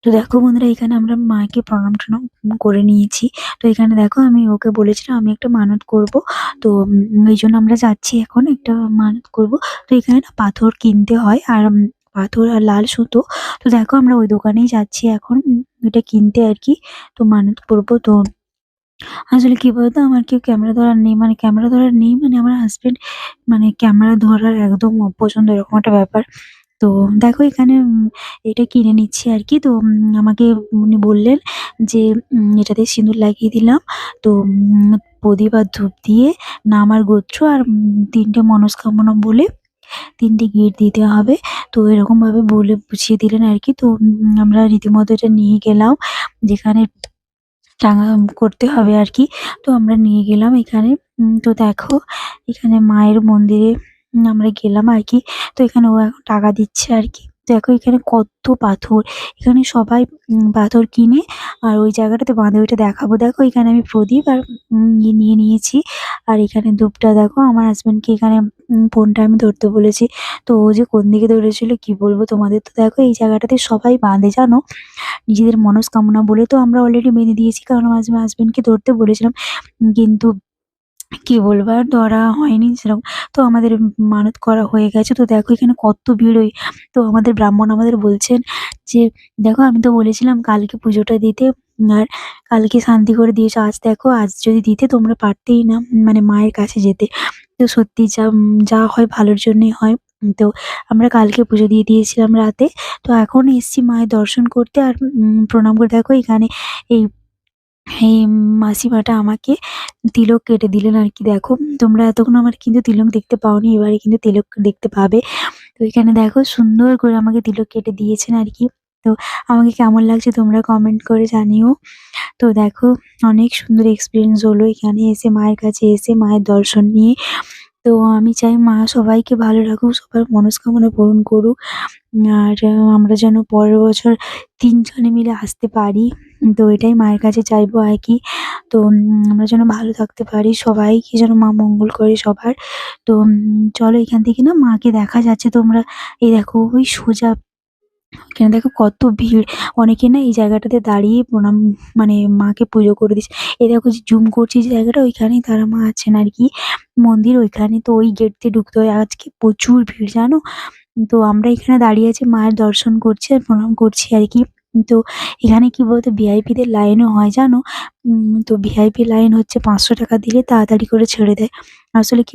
তো দেখো বন্ধুরা, এখানে আমরা মাকে প্রণাম-টণাম করে নিয়েছি। তো এখানে দেখো আমি ওকে বলেছিলাম আমি একটা মানত করব। তো এইজন্য আমরা যাচ্ছি এখন একটা মানত করব। তো এখানে না পাথর কিনতে হয় আর পাথর আর লাল সুতো। তো দেখো আমরা ওই দোকানেই যাচ্ছি এখন ওইটা কিনতে আরকি। তো মানত করব। তো আসলে কি বলতো, আমার কেউ ক্যামেরা ধরার নেই। মানে ক্যামেরা ধরার নেই মানে আমার হাসব্যান্ড মানে ক্যামেরা ধরার একদম অপছন্দ, এরকম একটা ব্যাপার। তো দেখো এখানে এটা কিনে নিচ্ছি আরকি। তো আমাকে উনি বললেন যে এটাতে সিঁদুর লাগিয়ে দিলাম। তো প্রদীপ আর ধূপ দিয়ে নাম আর গোত্র আর ৩ টে মনস্কামনা বলে ৩ টে গিঁট দিতে হবে। তো এরকমভাবে বলে বুঝিয়ে দিলেন আরকি। তো আমরা রীতিমতো এটা নিয়ে গেলাম যেখানে টাঙা করতে হবে আরকি। তো আমরা নিয়ে গেলাম এখানে। তো দেখো এখানে মায়ের মন্দিরে আমরা গেলাম আরকি। তো এখানে ও এখন টাকা দিচ্ছে আরকি। দেখো এখানে কত পাথর। এখানে সবাই পাথর কিনে আর ওই জায়গাটাতে বাঁধে, ওইটা দেখাবো। দেখো এখানে আমি প্রদীপ আর নিয়ে নিয়েছি। আর এখানে ধূপটা দেখো আমার হাসব্যান্ডকে এখানে ফোনটা আমি ধরতে বলেছি। তো ও যে কোন দিকে ধরেছিল কি বলবো তোমাদের। তো দেখো এই জায়গাটাতে সবাই বাঁধে জানো? নিজেদের মনস্কামনা বলে। তো আমরা অলরেডি বেঁধে দিয়েছি কারণ আমার হাসব্যান্ডকে ধরতে বলেছিলাম। কিন্তু কি বলবো আর ধরা হয়নি সেরকম। তো আমাদের মানত করা হয়ে গেছে। তো দেখো এখানে কত ভিড় তো আমাদের ব্রাহ্মণ আমাদের বলছেন যে, "দেখো আমি তো বলেছিলাম কালকে পুজোটা দিতে আর কালকে শান্তি করে দিয়েছো। আজ দেখো আজ যদি দিতে তোমরা পারতেই না মানে মায়ের কাছে যেতে।" তো সত্যি যা হয় ভালোর জন্যই হয়। তো আমরা কালকে পুজো দিয়ে দিয়েছিলাম রাতে। তো এখন এসছি মায়ের দর্শন করতে আর প্রণাম করে। দেখো এখানে এই এই মাসিমাটা আমাকে তিলক কেটে দিলেন আরকি। দেখো তোমরা এতক্ষণ আমার কিন্তু তিলক দেখতে পাওনি, এবারে কিন্তু তিলক দেখতে পাবে। তো এখানে দেখো সুন্দর করে আমাকে তিলক কেটে দিয়েছেন আরকি। তো আমাকে কেমন লাগছে তোমরা কমেন্ট করে জানিও। তো দেখো অনেক সুন্দর এক্সপেরিয়েন্স হলো এখানে এসে, মায়ের কাছে এসে মায়ের দর্শন নিয়ে। তো আমি চাই মা সবাইকে ভালো রাখুক, সবার মনস্কামনা পূরণ করুক। আর আমরা যেন পরের বছর ৩ জনে মিলে আসতে পারি। তো এটাই মায়ের কাছে চাইবো আরকি। তো আমরা যেন ভালো থাকতে পারি, সবাইকে যেন মা মঙ্গল করে সবার। তো চলো এখান থেকে না মাকে দেখা যাচ্ছে তোমরা, এই দেখো ওই সোজা এখানে দেখো কত ভিড়। অনেকে না এই জায়গাটাতে দাঁড়িয়ে প্রণাম মানে মাকে পুজো করে দিচ্ছে। এই দেখো যে জুম করছি যে জায়গাটা, ওইখানেই তারা মা আছেন আরকি। মন্দির ওইখানে। তো ওই গেট দিয়ে ঢুকতে হয়। আজকে প্রচুর ভিড় জানো? তো আমরা এখানে দাঁড়িয়ে আছি, মায়ের দর্শন করছি আর প্রণাম করছি আরকি। তো এখানে কি বলতো ভিআইপিদের লাইনও হয় জানো? তো ভিআইপি লাইন হচ্ছে ৳৫০০ দিলে তাড়াতাড়ি করে ছেড়ে দেয়। আসলে কি